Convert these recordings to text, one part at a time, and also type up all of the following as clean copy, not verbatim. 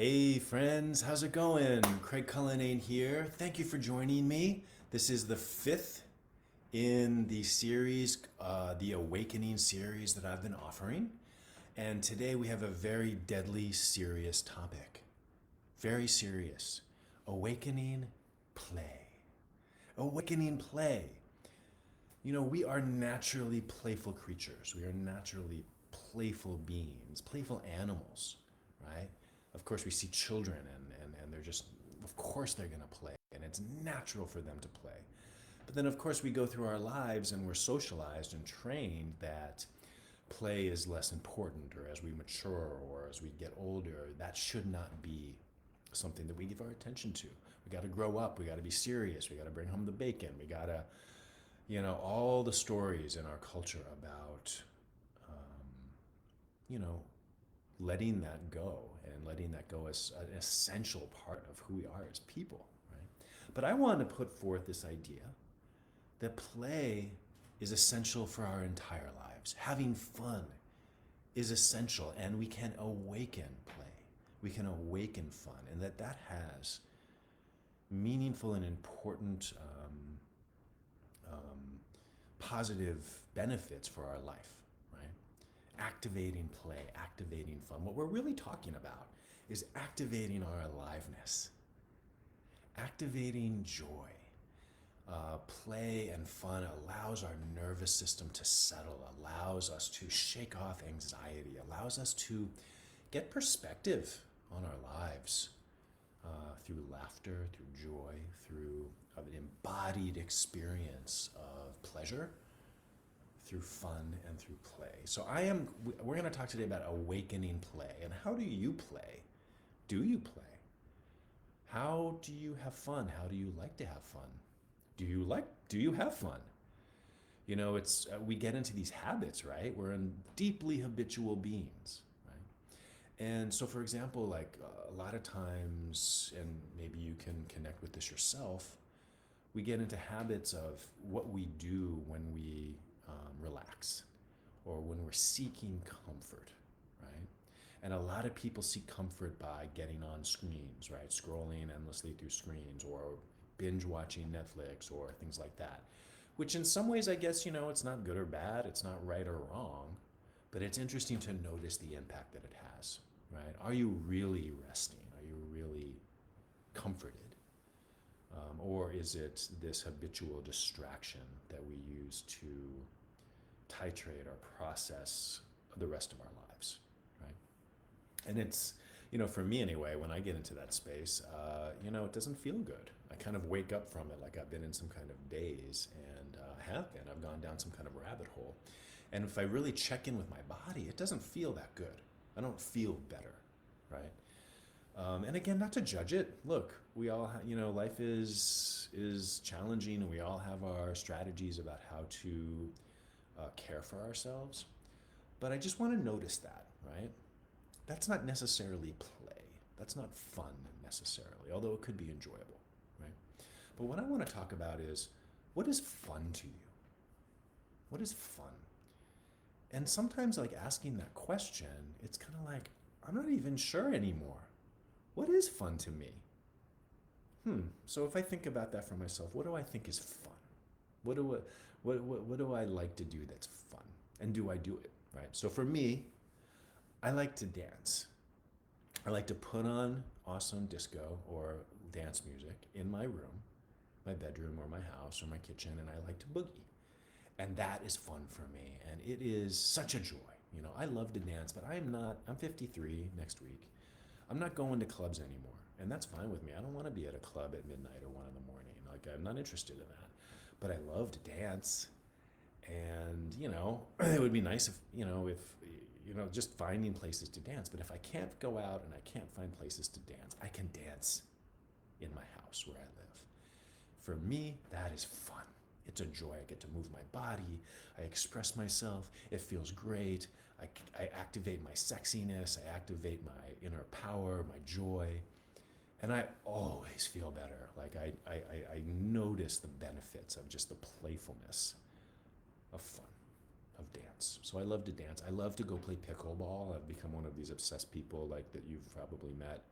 Hey friends, how's it going? Craig Cullinane here. Thank you for joining me. This is the fifth in the series, the Awakening series that I've been offering. And today we have a very deadly serious topic. Very serious. Awakening play. Awakening play. You know, we are naturally playful creatures. We are naturally playful beings, playful animals, right? Of course, we see children and they're just, of course, they're going to play. And it's natural for them to play. But then, of course, we go through our lives and we're socialized and trained that play is less important, or as we mature or as we get older, that should not be something that we give our attention to. We got to grow up. We got to be serious. We got to bring home the bacon. We got to, all the stories in our culture about, you know, letting that go and letting that go as an essential part of who we are as people, right? But I want to put forth this idea that play is essential for our entire lives. Having fun is essential, and we can awaken play. We can awaken fun, and that has meaningful and important positive benefits for our life, right? Activating play, activating fun. What we're really talking about is activating our aliveness, activating joy. Play and fun allows our nervous system to settle, allows us to shake off anxiety, allows us to get perspective on our lives through laughter, through joy, through an embodied experience of pleasure, through fun and through play. So we're going to talk today about awakening play. And how do you play? Do you play? How do you have fun? How do you like to have fun? Do you have fun? You know, it's we get into these habits, right? We're in deeply habitual beings, right? And so, for example, like a lot of times, and maybe you can connect with this yourself, we get into habits of what we do when we relax or when we're seeking comfort, right? And a lot of people seek comfort by getting on screens, right? Scrolling endlessly through screens or binge watching Netflix or things like that, which in some ways, I guess, it's not good or bad. It's not right or wrong, but it's interesting to notice the impact that it has, right? Are you really resting? Are you really comforted? Or is it this habitual distraction that we use to titrate or process the rest of our lives, right? And it's, for me anyway, when I get into that space, it doesn't feel good. I kind of wake up from it like I've been in some kind of daze, and have been. I've gone down some kind of rabbit hole. And if I really check in with my body, it doesn't feel that good. I don't feel better, right? And again, not to judge it. Look, we all, life is challenging, and we all have our strategies about how to care for ourselves. But I just want to notice that, right? That's not necessarily play. That's not fun necessarily, although it could be enjoyable, right? But what I want to talk about is, what is fun to you? What is fun? And sometimes, like, asking that question, it's kind of like, I'm not even sure anymore. What is fun to me? So if I think about that for myself, what do I think is fun? What do I like to do that's fun? And do I do it, right? So for me, I like to dance. I like to put on awesome disco or dance music in my room, my bedroom or my house or my kitchen, and I like to boogie. And that is fun for me. And it is such a joy. I love to dance, but I'm 53 next week. I'm not going to clubs anymore. And that's fine with me. I don't want to be at a club at midnight or 1 in the morning. Like, I'm not interested in that. But I love to dance. And, it would be nice if just finding places to dance. But if I can't go out and I can't find places to dance, I can dance in my house where I live. For me, that is fun. It's a joy. I get to move my body. I express myself. It feels great. I activate my sexiness. I activate my inner power, my joy. And I always feel better. Like I notice the benefits of just the playfulness of fun, of dance. So I love to dance. I love to go play pickleball. I've become one of these obsessed people like that you've probably met.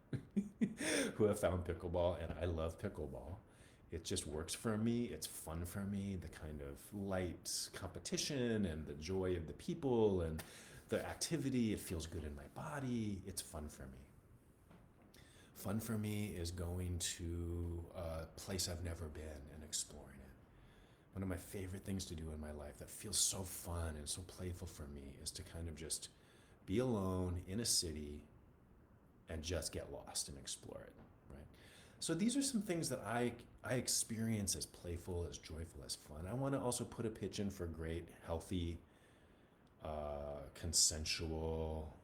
who have found pickleball, and I love pickleball. It just works for me. It's fun for me. The kind of light competition and the joy of the people and the activity, it feels good in my body. It's fun for me. Fun for me is going to a place I've never been and exploring it. One of my favorite things to do in my life that feels so fun and so playful for me is to kind of just be alone in a city and just get lost and explore it, right? So these are some things that I experience as playful, as joyful, as fun. I want to also put a pitch in for great, healthy, consensual,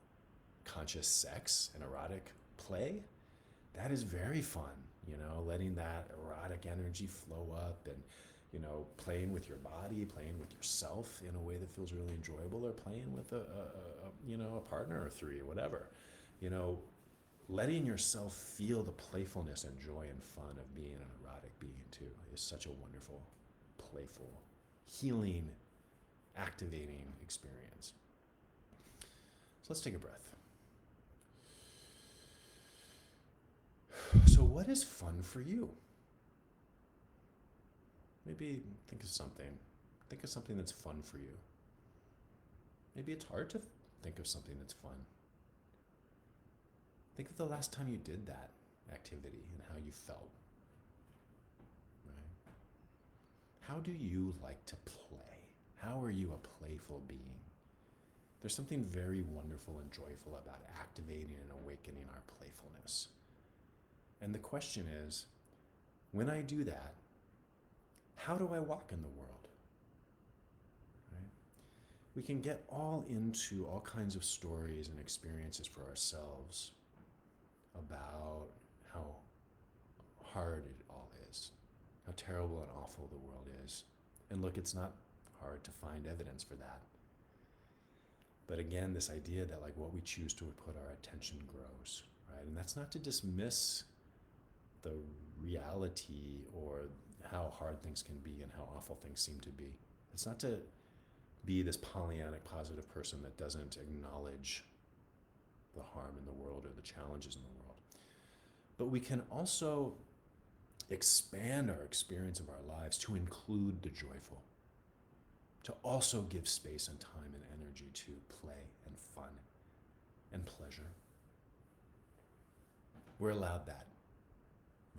conscious sex and erotic play. That is very fun, letting that erotic energy flow up and, playing with your body, playing with yourself in a way that feels really enjoyable, or playing with a partner or three or whatever. Letting yourself feel the playfulness and joy and fun of being an erotic being too is such a wonderful, playful, healing, activating experience. So let's take a breath. So what is fun for you? Maybe think of something. Think of something that's fun for you. Maybe it's hard to think of something that's fun. Think of the last time you did that activity and how you felt. Right? How do you like to play? How are you a playful being? There's something very wonderful and joyful about activating and awakening our playfulness. And the question is, when I do that, how do I walk in the world? Right? We can get all into all kinds of stories and experiences for ourselves about how hard it all is, how terrible and awful the world is. And look, it's not hard to find evidence for that. But again, this idea that what we choose to put our attention grows, right? And that's not to dismiss the reality or how hard things can be and how awful things seem to be. It's not to be this Pollyannic positive person that doesn't acknowledge the harm in the world or the challenges in the world. But we can also expand our experience of our lives to include the joyful, to also give space and time and energy to play and fun and pleasure. We're allowed that.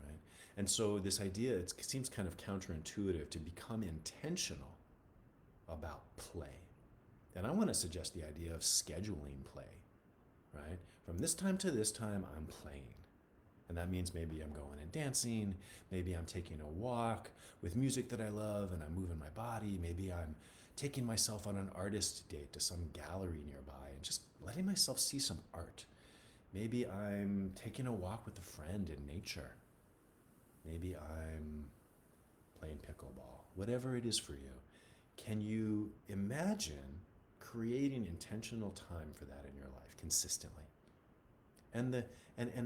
Right? And so this idea, it seems kind of counterintuitive to become intentional about play. And I want to suggest the idea of scheduling play, right? From this time to this time, I'm playing. And that means maybe I'm going and dancing, maybe I'm taking a walk with music that I love and I'm moving my body, maybe I'm taking myself on an artist date to some gallery nearby and just letting myself see some art. Maybe I'm taking a walk with a friend in nature. Maybe I'm playing pickleball. Whatever it is for you, can you imagine creating intentional time for that in your life consistently? And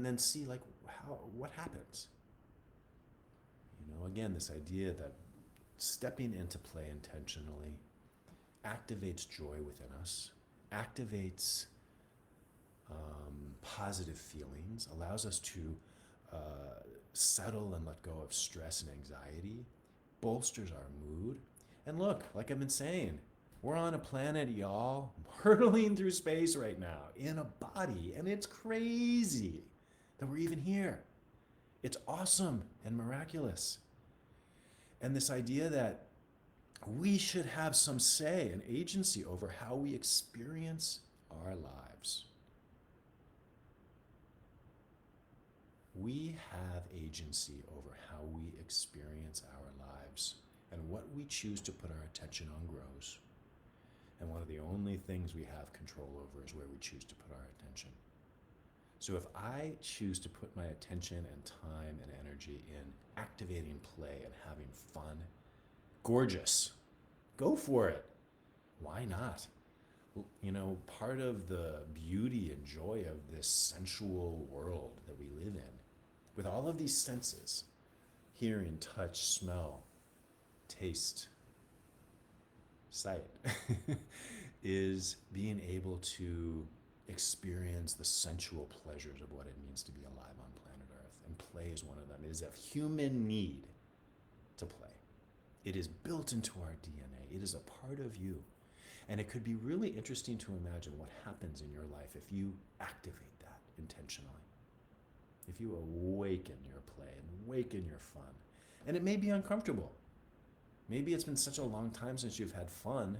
then see what happens. Again, this idea that stepping into play intentionally activates joy within us, activates positive feelings, allows us to settle and let go of stress and anxiety, bolsters our mood. And look, like I've been saying, we're on a planet, y'all, hurtling through space right now in a body, and it's crazy that we're even here. It's awesome and miraculous. And this idea that we should have some say and agency over how we experience our lives. We have agency over how we experience our lives, and what we choose to put our attention on grows. And one of the only things we have control over is where we choose to put our attention. So if I choose to put my attention and time and energy in activating play and having fun, gorgeous. Go for it. Why not? Part of the beauty and joy of this sensual world that we live in, with all of these senses, hearing, touch, smell, taste, sight, is being able to experience the sensual pleasures of what it means to be alive on planet is one of them. It is a human need to play. It is built into our DNA. It is a part of you. And it could be really interesting to imagine what happens in your life if you activate that intentionally. If you awaken your play and awaken your fun. And it may be uncomfortable. Maybe it's been such a long time since you've had fun,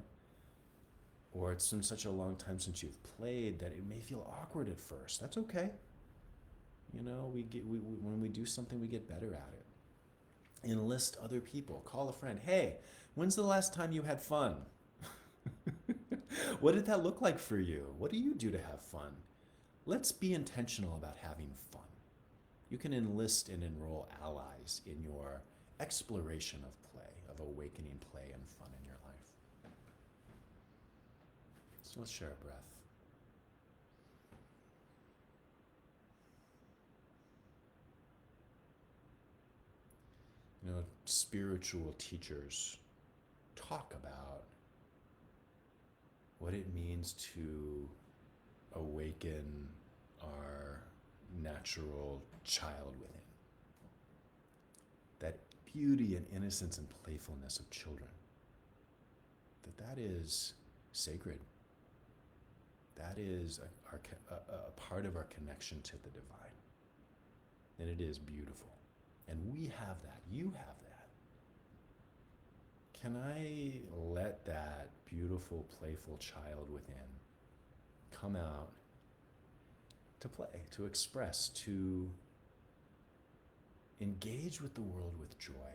or it's been such a long time since you've played that it may feel awkward at first. That's okay. You know, when we do something, we get better at it. Enlist other people. Call a friend. Hey, when's the last time you had fun? What did that look like for you? What do you do to have fun? Let's be intentional about having fun. You can enlist and enroll allies in your exploration of play, of awakening play and fun in your life. So let's share a breath. You know, spiritual teachers talk about what it means to awaken our natural child within. That beauty and innocence and playfulness of children. That is sacred. That is a part of our connection to the divine. And it is beautiful. And we have that. You have that. Can I let that beautiful, playful child within come out to play, to express, to engage with the world with joy?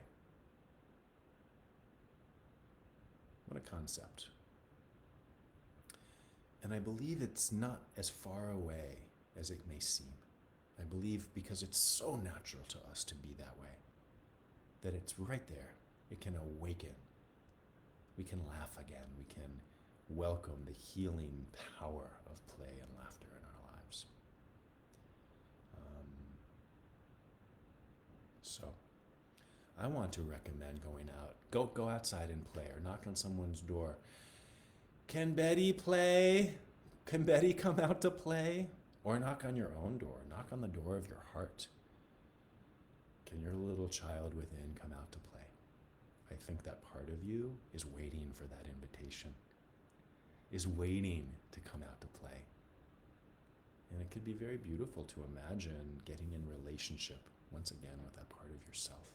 What a concept. And I believe it's not as far away as it may seem. I believe because it's so natural to us to be that way, that it's right there. It can awaken. We can laugh again. We can welcome the healing power of play and laughter in our lives. So I want to recommend going out. Go outside and play, or knock on someone's door. Can Betty play? Can Betty come out to play? Or knock on your own door. Knock on the door of your heart. Can your little child within come out to play? I think that part of you is waiting for that invitation, is waiting to come out to play. And it could be very beautiful to imagine getting in relationship once again with that part of yourself.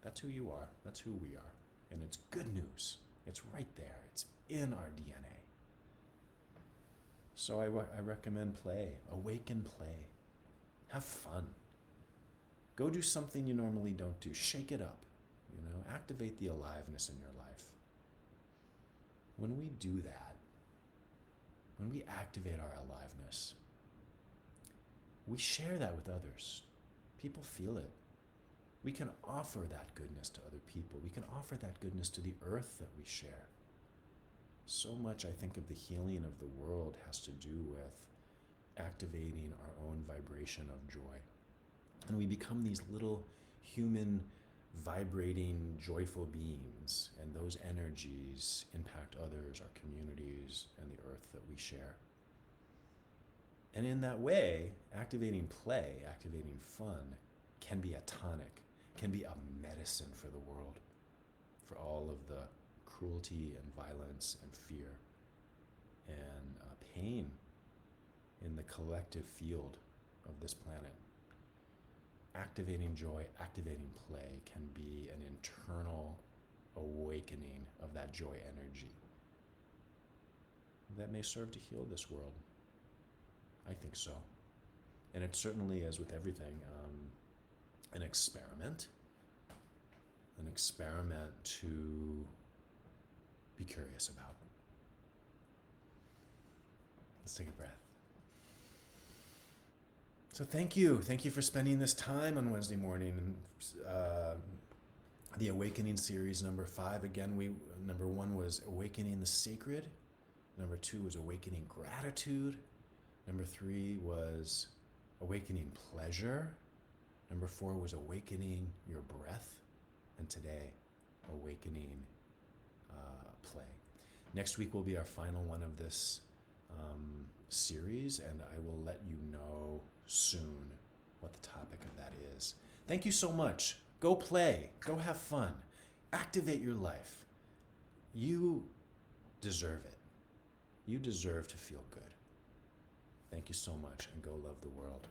That's who you are. That's who we are. And it's good news. It's right there. It's in our DNA. So I recommend play. Awaken play. Have fun. Go do something you normally don't do. Shake it up. You know, activate the aliveness in your life. When we do that, when we activate our aliveness, we share that with others. People feel it. We can offer that goodness to other people. We can offer that goodness to the earth that we share. So much, I think, of the healing of the world has to do with activating our own vibration of joy. And we become these little human vibrating, joyful beings, and those energies impact others, our communities, and the earth that we share. And in that way, activating play, activating fun, can be a tonic, can be a medicine for the world, for all of the cruelty and violence and fear and pain in the collective field of this planet. Activating joy, activating play can be an internal awakening of that joy energy that may serve to heal this world. I think so. And it certainly is, with everything, an experiment to be curious about. Let's take a breath. So thank you for spending this time on Wednesday morning. The Awakening series number 5. Again, number 1 was Awakening the Sacred. Number 2 was Awakening Gratitude. Number 3 was Awakening Pleasure. Number 4 was Awakening Your Breath. And today, Awakening Play. Next week will be our final one of this series, and I will let you know soon what the topic of that Thank you so much. Go play. Go have fun. Activate your life. You deserve it. You deserve to feel good. Thank you so much, and go love the world.